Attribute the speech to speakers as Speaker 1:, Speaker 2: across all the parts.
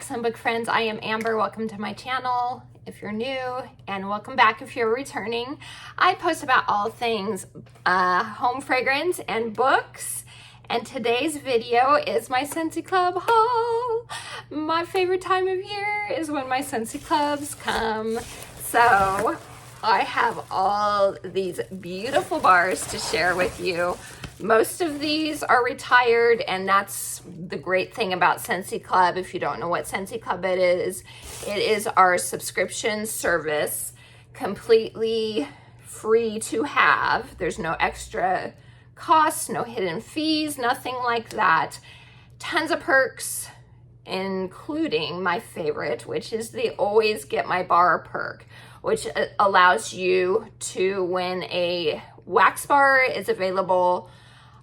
Speaker 1: excellent book friends. I am Amber. Welcome to my channel if you're new, and welcome back if you're returning. I post about all things home fragrance and books, and today's video is my Scentsy Club haul. My favorite time of year is when my Scentsy Clubs come. So I have all these beautiful bars to share with you. Most of these are retired, and that's the great thing about Scentsy Club. If you don't know what Scentsy Club it is our subscription service, completely free to have. There's no extra costs, no hidden fees, nothing like that. Tons of perks, including my favorite, which is the always get my bar perk, which allows you to win a wax bar. Is available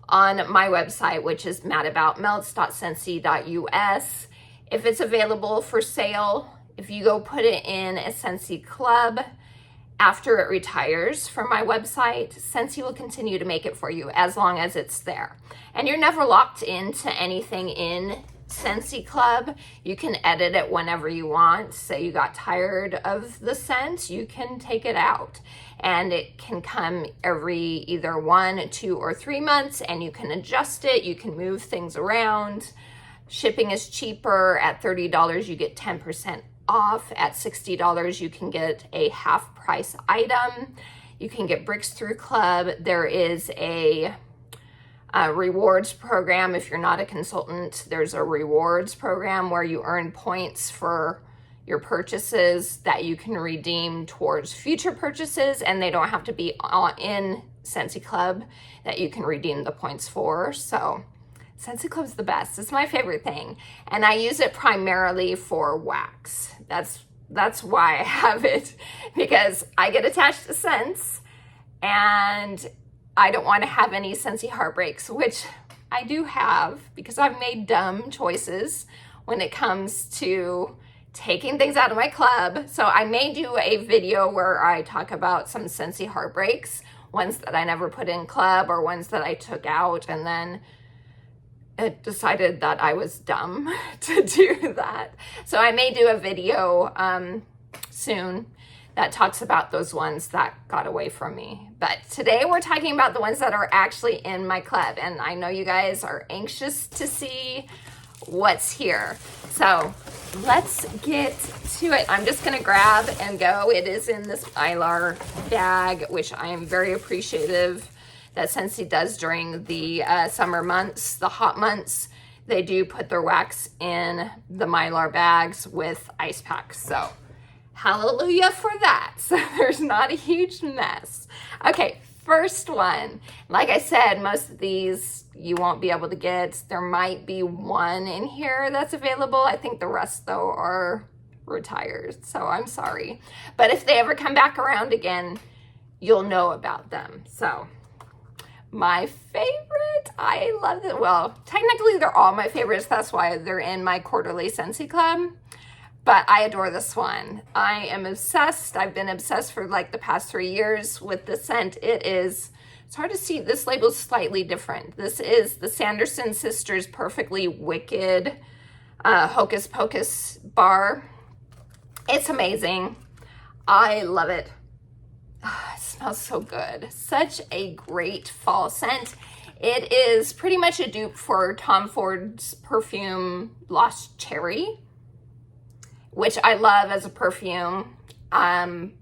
Speaker 1: on my website, which is madaboutmelts.scentsy.us. If it's available for sale, if you go put it in a Scentsy Club after it retires from my website, Scentsy will continue to make it for you as long as it's there. And you're never locked into anything in Scentsy Club. You can edit it whenever you want. Say you got tired of the scent, you can take it out, and it can come every either 1, 2, or 3 months, and you can adjust it. You can move things around. Shipping is cheaper. At $30 you get 10% off. At $60 you can get a half price item. You can get bricks through Club. There is a rewards program. If you're not a consultant, there's a rewards program where you earn points for your purchases that you can redeem towards future purchases, and they don't have to be in Scentsy Club that you can redeem the points for. So Scentsy Club's the best. It's my favorite thing, and I use it primarily for wax. That's why I have it, because I get attached to scents, and I don't want to have any Scentsy heartbreaks, which I do have because I've made dumb choices when it comes to taking things out of my club. So I may do a video where I talk about some Scentsy heartbreaks, ones that I never put in club or ones that I took out and then it decided that I was dumb to do that. So I may do a video soon that talks about those ones that got away from me. But today we're talking about the ones that are actually in my club, and I know you guys are anxious to see what's here. So let's get to it. I'm just gonna grab and go. It is in this Mylar bag, which I am very appreciative that Scentsy does during the summer months, the hot months. They do put their wax in the Mylar bags with ice packs. So hallelujah for that. So there's not a huge mess. Okay, first one. Like I said, most of these you won't be able to get. There might be one in here that's available. I think the rest though are retired, so I'm sorry. But if they ever come back around again, you'll know about them. So my favorite, I love it. Well, technically they're all my favorites. That's why they're in my quarterly Scentsy Club. But I adore this one. I am obsessed. I've been obsessed for like the past 3 years with the scent. It's hard to see. This label's slightly different. This is the Sanderson Sisters Perfectly Wicked Hocus Pocus bar. It's amazing. I love it. It smells so good. Such a great fall scent. It is pretty much a dupe for Tom Ford's perfume Lost Cherry, which I love as a perfume. And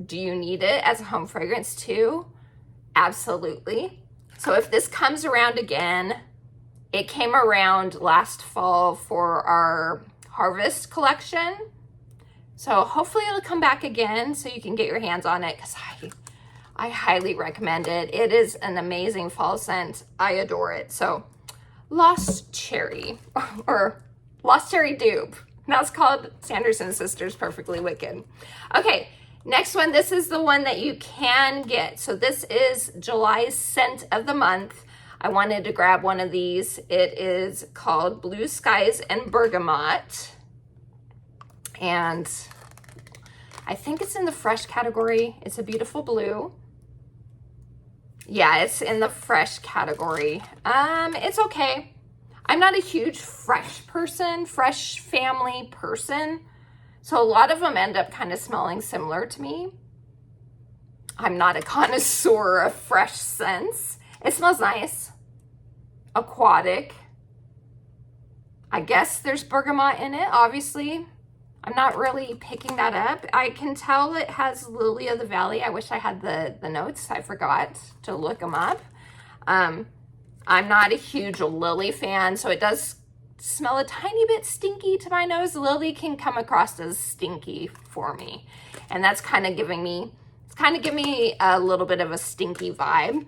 Speaker 1: do you need it as a home fragrance too? Absolutely. So if this comes around again, it came around last fall for our Harvest collection. So hopefully it'll come back again so you can get your hands on it, because I highly recommend it. It is an amazing fall scent. I adore it. So Lost Cherry, or Lost Cherry dupe. That's called Sanderson Sisters Perfectly Wicked. Okay, next one. This is the one that you can get. So this is July's scent of the month. I wanted to grab one of these. It is called Blue Skies and Bergamot. And I think it's in the fresh category. It's a beautiful blue. Yeah, it's in the fresh category. It's okay. I'm not a huge fresh person, fresh family person. So a lot of them end up kind of smelling similar to me. I'm not a connoisseur of fresh scents. It smells nice, aquatic. I guess there's bergamot in it, obviously. I'm not really picking that up. I can tell it has lily of the valley. I wish I had the notes. I forgot to look them up. I'm not a huge lily fan, so it does smell a tiny bit stinky to my nose. Lily can come across as stinky for me, and that's kind of giving me, it's kind of giving me a little bit of a stinky vibe.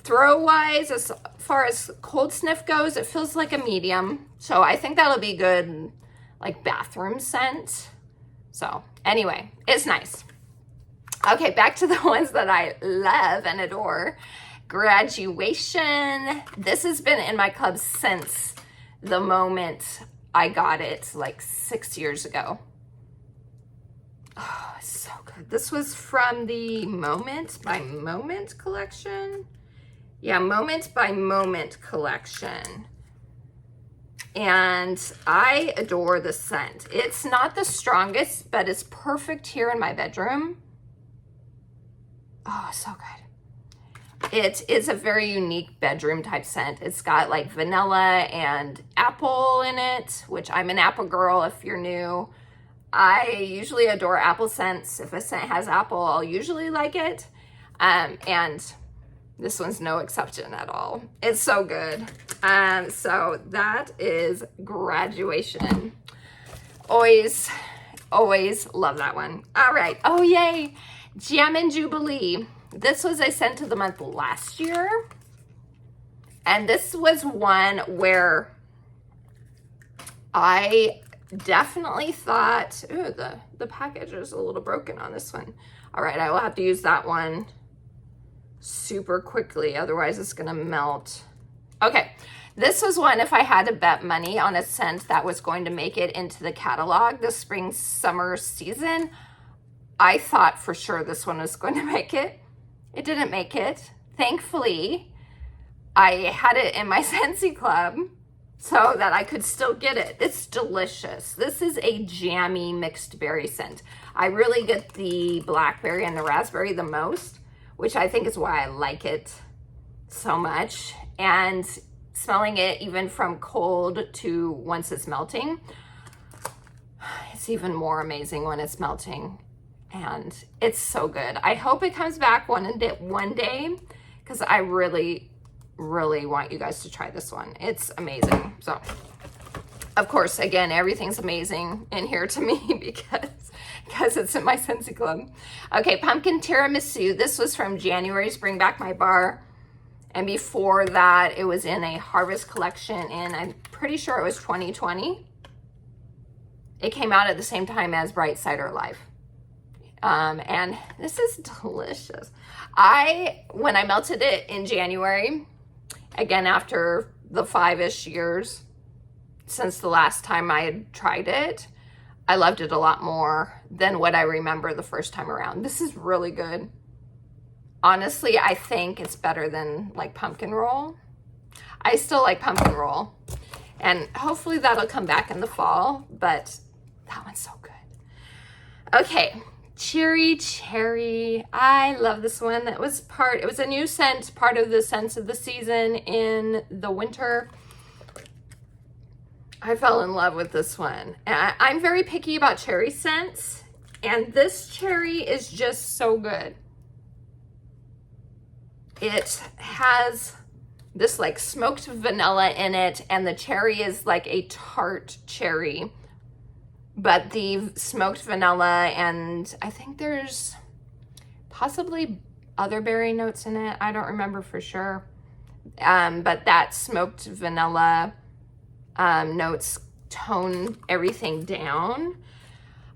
Speaker 1: Throw wise, as far as cold sniff goes, it feels like a medium, so I think that'll be good, like bathroom scent. So anyway, it's nice. Okay, back to the ones that I love and adore. Graduation. This has been in my club since the moment I got it, like 6 years ago. Oh, it's so good. This was from the Moment by Moment collection. Yeah, Moment by Moment collection. And I adore the scent. It's not the strongest, but it's perfect here in my bedroom. Oh, so good. It is a very unique bedroom type scent. It's got like vanilla and apple in it, which I'm an apple girl if you're new. I usually adore apple scents. If a scent has apple, I'll usually like it. And this one's no exception at all. It's so good. So that is Graduation. Always love that one. All right. Oh, yay. Jam and Jubilee. This was a scent of the month last year. And this was one where I definitely thought, ooh, the package is a little broken on this one. All right, I will have to use that one super quickly, otherwise it's gonna melt. Okay, this was one, if I had to bet money on a scent that was going to make it into the catalog this spring summer season, I thought for sure this one was going to make it. It didn't make it. Thankfully, I had it in my Scentsy Club so that I could still get it. It's delicious. This is a jammy mixed berry scent. I really get the blackberry and the raspberry the most, which I think is why I like it so much. And smelling it even from cold to once it's melting, it's even more amazing when it's melting. And it's so good. I hope it comes back one day, because I really want you guys to try this one. It's amazing. So, of course, again, everything's amazing in here to me because it's in my Scentsy Club. Okay, Pumpkin Tiramisu. This was from January's Bring Back My Bar. And before that, it was in a Harvest collection in, I'm pretty sure it was 2020. It came out at the same time as Bright Cider Live. And this is delicious. When I melted it in January, again, after the 5-ish years since the last time I had tried it, I loved it a lot more than what I remember the first time around. This is really good. Honestly, I think it's better than like pumpkin roll. I still like pumpkin roll, and hopefully that'll come back in the fall, but that one's so good. Okay. Cheery Cherry. I love this one. It was a new scent, part of the scents of the season in the winter. I fell in love with this one. I'm very picky about cherry scents, and this cherry is just so good. It has this like smoked vanilla in it, and the cherry is like a tart cherry. But the smoked vanilla, and I think there's possibly other berry notes in it. I don't remember for sure. But that smoked vanilla notes tone everything down.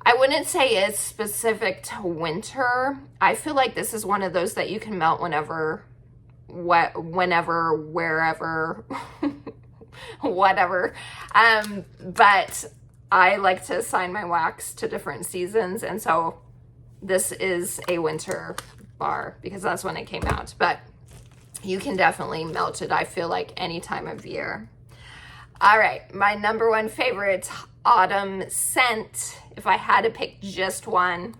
Speaker 1: I wouldn't say it's specific to winter. I feel like this is one of those that you can melt whenever, wherever, whatever. But I like to assign my wax to different seasons, and so this is a winter bar because that's when it came out. But you can definitely melt it, I feel like, any time of year. All right, my number one favorite autumn scent, if I had to pick just one,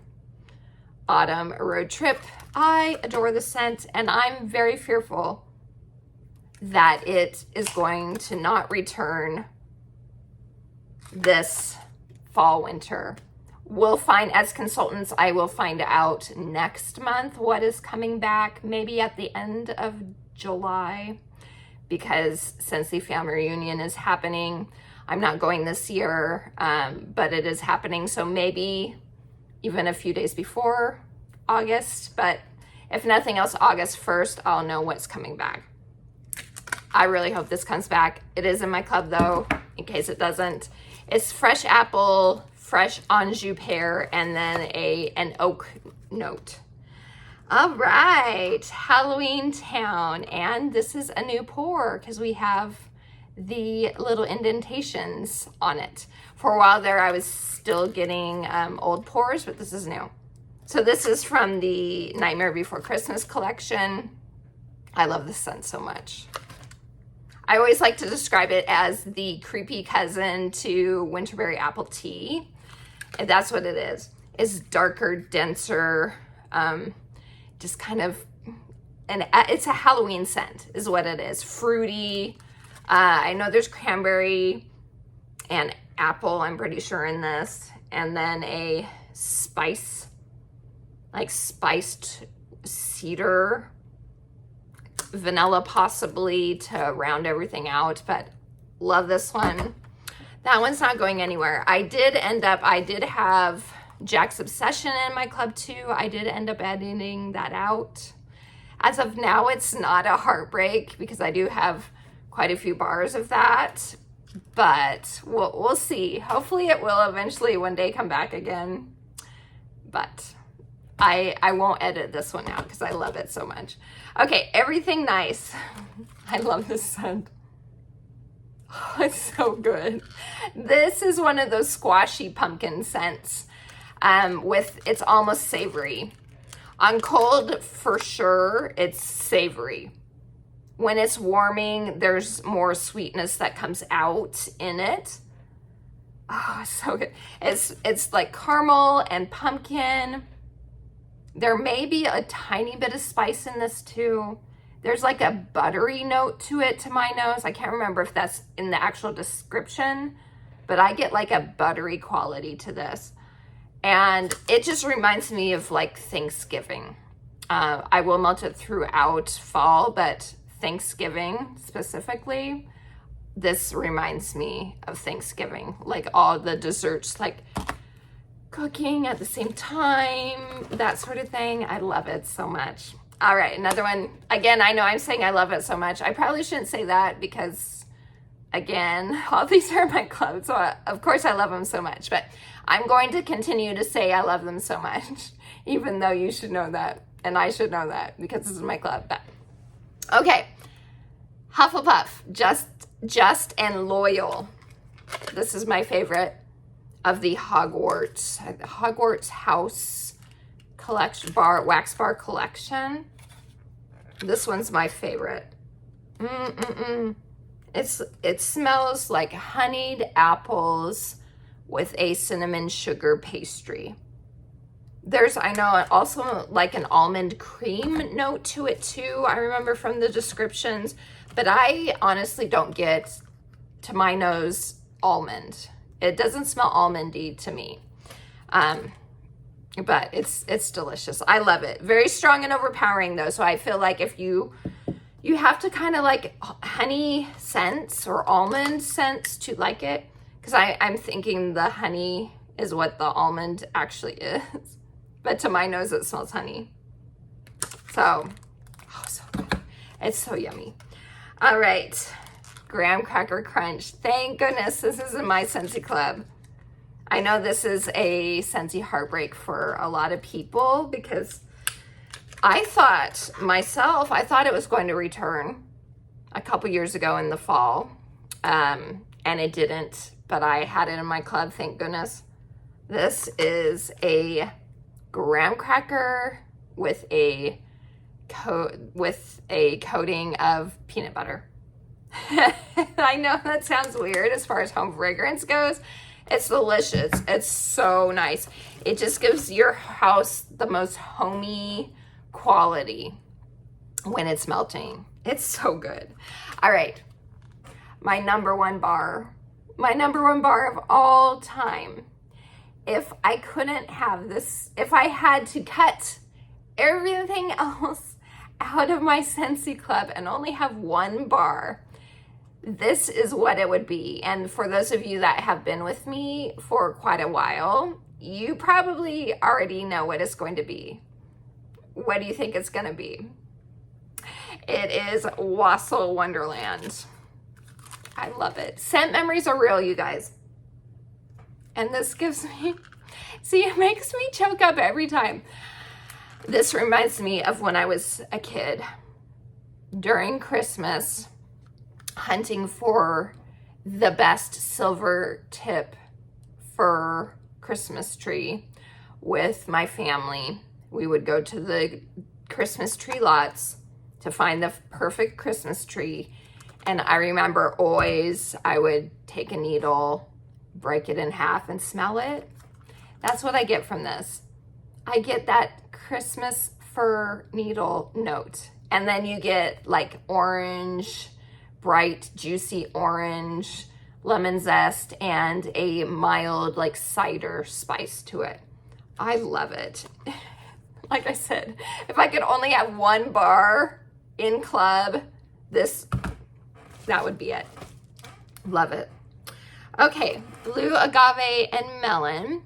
Speaker 1: Autumn Road Trip. I adore the scent, and I'm very fearful that it is going to not return this fall, winter. We'll find, as consultants, I will find out next month what is coming back, maybe at the end of July, because Scentsy Family Reunion is happening. I'm not going this year, but it is happening, so maybe even a few days before August, but if nothing else, August 1st, I'll know what's coming back. I really hope this comes back. It is in my club though, in case it doesn't. It's fresh apple, fresh Anjou pear, and then an oak note. All right, Halloween Town, and this is a new pour because we have the little indentations on it. For a while there, I was still getting old pours, but this is new. So this is from the Nightmare Before Christmas collection. I love this scent so much. I always like to describe it as the creepy cousin to Winterberry Apple Tea. And that's what it is. It's darker, denser, just kind of, and it's a Halloween scent is what it is. Fruity. I know there's cranberry and apple, I'm pretty sure, in this. And then a spice, like spiced cedar, vanilla possibly to round everything out, but love this one. That one's not going anywhere. I did have Jack's Obsession in my club too. I did end up editing that out. As of now, it's not a heartbreak because I do have quite a few bars of that, but we'll see. Hopefully it will eventually one day come back again, but I won't edit this one out because I love it so much. Okay, Everything Nice. I love this scent. Oh, it's so good. This is one of those squashy pumpkin scents. It's almost savory. On cold, for sure, it's savory. When it's warming, there's more sweetness that comes out in it. Oh, it's so good. It's like caramel and pumpkin. There may be a tiny bit of spice in this too. There's like a buttery note to it to my nose. I can't remember if that's in the actual description, but I get like a buttery quality to this. And it just reminds me of like Thanksgiving. I will melt it throughout fall, but Thanksgiving specifically, this reminds me of Thanksgiving. Like all the desserts, like cooking at the same time, that sort of thing. I love it so much. All right, another one. Again, I know I'm saying I love it so much. I probably shouldn't say that because, again, all these are my clubs, so of course I love them so much. But I'm going to continue to say I love them so much, even though you should know that, and I should know that because this is my club. But okay, Hufflepuff, Just and Loyal. This is my favorite of the Hogwarts House collection, wax bar collection. This one's my favorite. It smells like honeyed apples with a cinnamon sugar pastry. There's, I know, also like an almond cream note to it too. I remember from the descriptions, but I honestly don't get, to my nose, almond. It doesn't smell almondy to me, but it's delicious. I love it. Very strong and overpowering though, so I feel like if you have to kind of like honey scents or almond scents to like it, because I'm thinking the honey is what the almond actually is, but to my nose it smells honey. So, oh, so good. It's so yummy. All right. Graham Cracker Crunch. Thank goodness this is in my Scentsy Club. I know this is a Scentsy heartbreak for a lot of people because I thought it was going to return a couple years ago in the fall, and it didn't, but I had it in my club, thank goodness. This is a graham cracker with a coating of peanut butter. I know that sounds weird as far as home fragrance goes. It's delicious. It's so nice. It just gives your house the most homey quality when it's melting. It's so good. All right. My number one bar of all time. If I couldn't have this, if I had to cut everything else out of my Scentsy Club and only have one bar, this is what it would be. And for those of you that have been with me for quite a while, you probably already know what it's going to be. What do you think it's going to be? It is Wassail Wonderland. I love it. Scent memories are real, you guys. And this gives me, see, it makes me choke up every time. This reminds me of when I was a kid during Christmas, hunting for the best silver tip for Christmas tree with my family. We would go to the Christmas tree lots to find the perfect Christmas tree. And I remember always I would take a needle, break it in half and smell it. That's what I get from this. I get that Christmas fir needle note. And then you get like orange, bright, juicy orange, lemon zest, and a mild like cider spice to it. I love it. Like I said, if I could only have one bar in club, that would be it. Love it. Okay, blue agave and melon.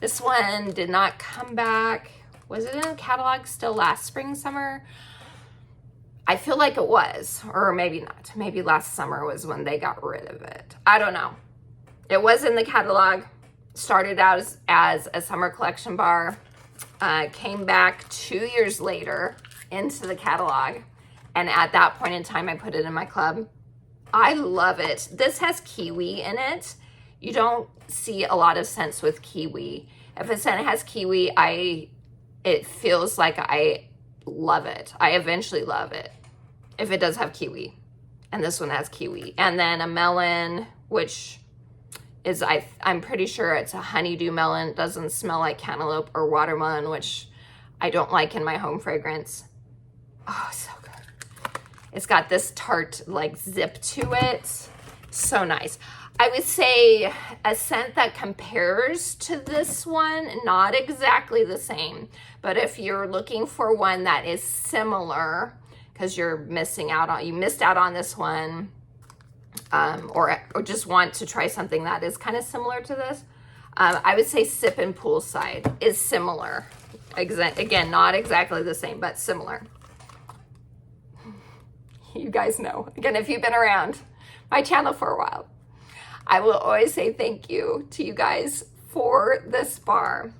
Speaker 1: This one did not come back. Was it in the catalog still last spring, summer? I feel like it was, or maybe not. Maybe last summer was when they got rid of it. I don't know. It was in the catalog. Started out as a summer collection bar. Came back 2 years later into the catalog. And at that point in time, I put it in my club. I love it. This has kiwi in it. You don't see a lot of scents with kiwi. If a scent has kiwi, it feels like I love it. I eventually love it if it does have kiwi. And this one has kiwi. And then a melon, which is, I'm pretty sure it's a honeydew melon. It doesn't smell like cantaloupe or watermelon, which I don't like in my home fragrance. Oh, so good. It's got this tart like zip to it. So nice. I would say a scent that compares to this one, not exactly the same, but if you're looking for one that is similar, because you missed out on this one, or just want to try something that is kind of similar to this, I would say Sip and Poolside is similar. Again, not exactly the same, but similar. You guys know. Again, if you've been around my channel for a while, I will always say thank you to you guys for this bar.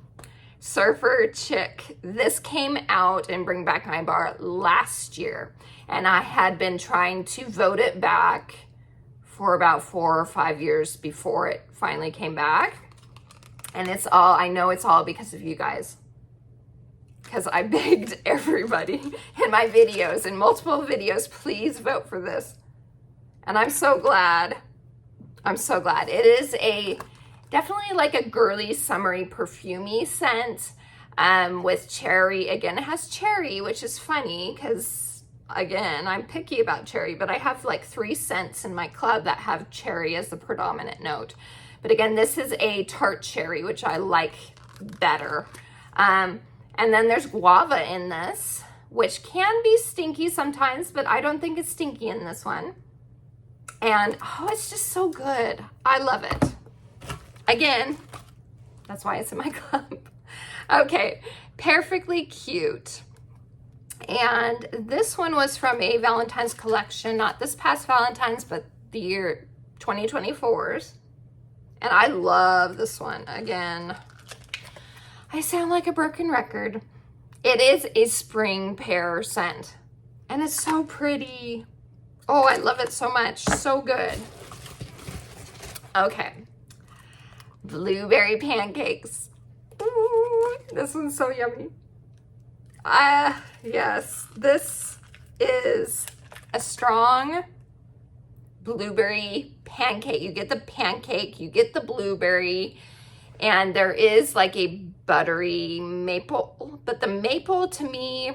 Speaker 1: Surfer Chick. This came out in Bring Back My Bar last year, and I had been trying to vote it back for about 4 or 5 years before it finally came back. And I know it's all because of you guys. Because I begged everybody in my videos, in multiple videos, please vote for this. And I'm so glad. I'm so glad. It is definitely like a girly, summery, perfumey scent with cherry. Again, it has cherry, which is funny because, again, I'm picky about cherry, but I have like 3 scents in my club that have cherry as the predominant note. But again, this is a tart cherry, which I like better. And then there's guava in this, which can be stinky sometimes, but I don't think it's stinky in this one. And, oh, it's just so good. I love it. Again, that's why it's in my club. Okay, Perfectly Cute. And this one was from a Valentine's collection, not this past Valentine's, but the year 2024's. And I love this one. Again, I sound like a broken record. It is a spring pear scent. And it's so pretty. Oh, I love it so much. So good. Okay. Blueberry pancakes. Ooh, this one's so yummy. Yes, this is a strong blueberry pancake. You get the pancake, you get the blueberry, and there is like a buttery maple, but the maple to me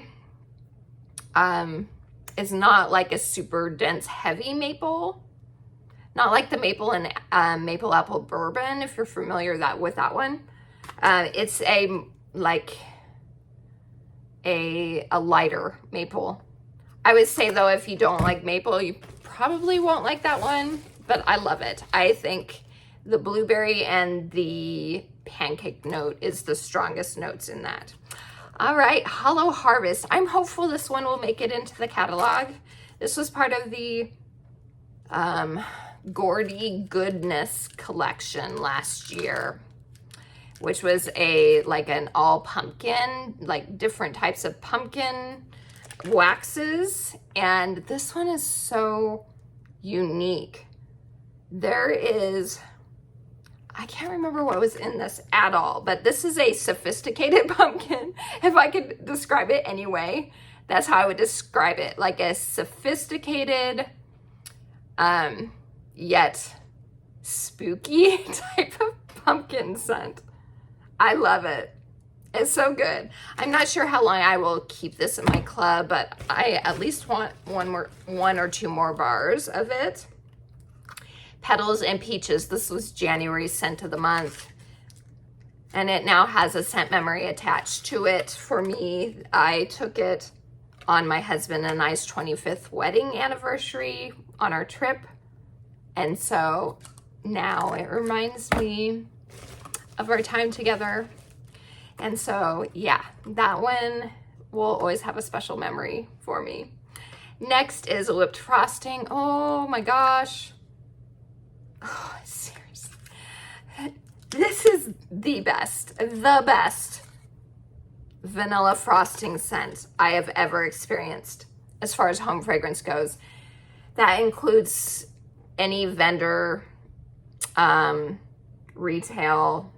Speaker 1: is not like a super dense, heavy maple. Not like the maple in maple apple bourbon, if you're familiar with that one. It's a lighter maple. I would say though, if you don't like maple, you probably won't like that one, but I love it. I think the blueberry and the pancake note is the strongest notes in that. All right, Hollow Harvest. I'm hopeful this one will make it into the catalog. This was part of the Gordy Goodness collection last year, which was an all pumpkin, like different types of pumpkin waxes. And this one is so unique. There is, I can't remember what was in this at all, but this is a sophisticated pumpkin. If I could describe it anyway, that's how I would describe it. Like a sophisticated, yet spooky type of pumpkin scent. I love it. It's so good. I'm not sure how long I will keep this in my club, but I at least want one or two more bars of it. Petals and Peaches. This was January's scent of the month. And it now has a scent memory attached to it. For me, I took it on my husband and I's 25th wedding anniversary on our trip. And so now it reminds me of our time together. And so, yeah, that one will always have a special memory for me. Next is Whipped Frosting. Oh my gosh. Oh, seriously. This is the best vanilla frosting scent I have ever experienced as far as home fragrance goes. That includes any vendor, retail,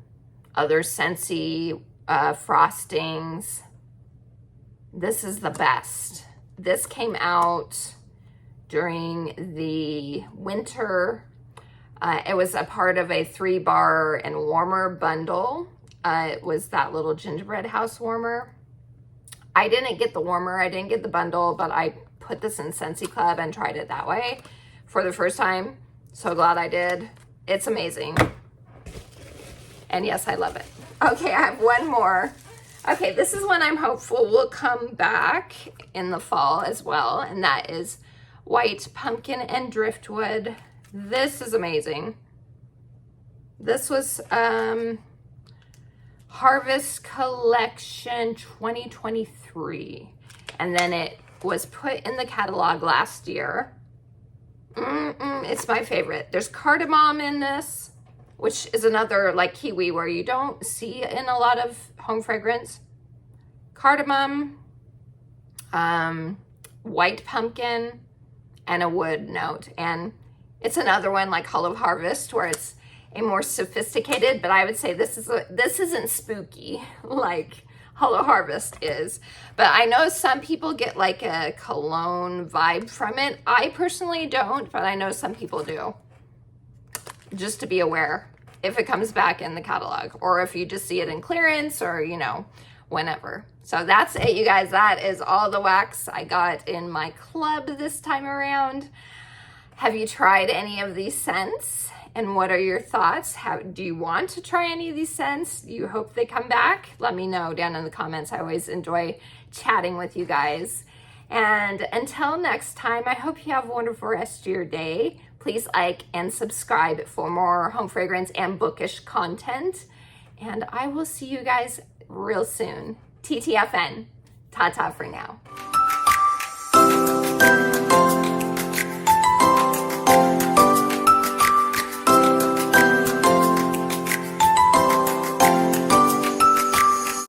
Speaker 1: other Scentsy frostings. This is the best. This came out during the winter. It was a part of a 3-bar and warmer bundle. It was that little gingerbread house warmer. I didn't get the warmer, I didn't get the bundle, but I put this in Scentsy Club and tried it that way for the first time. So glad I did. It's amazing. And yes, I love it. Okay, I have one more. Okay, this is one I'm hopeful will come back in the fall as well, and that is White Pumpkin and Driftwood. This is amazing. This was Harvest Collection 2023, and then it was put in the catalog last year. It's my favorite. There's cardamom in this, which is another like kiwi where you don't see in a lot of home fragrance. Cardamom, white pumpkin, and a wood note. And it's another one like Hollow Harvest where it's a more sophisticated, but I would say this isn't spooky like Hollow Harvest is. But I know some people get like a cologne vibe from it. I personally don't, but I know some people do. Just to be aware if it comes back in the catalog or if you just see it in clearance or, you know, whenever. So that's it, you guys. That is all the wax I got in my club this time around. Have you tried any of these scents? And what are your thoughts? Do you want to try any of these scents? Do you hope they come back? Let me know down in the comments. I always enjoy chatting with you guys. And until next time, I hope you have a wonderful rest of your day. Please like and subscribe for more home fragrance and bookish content. And I will see you guys real soon. TTFN. Ta-ta for now.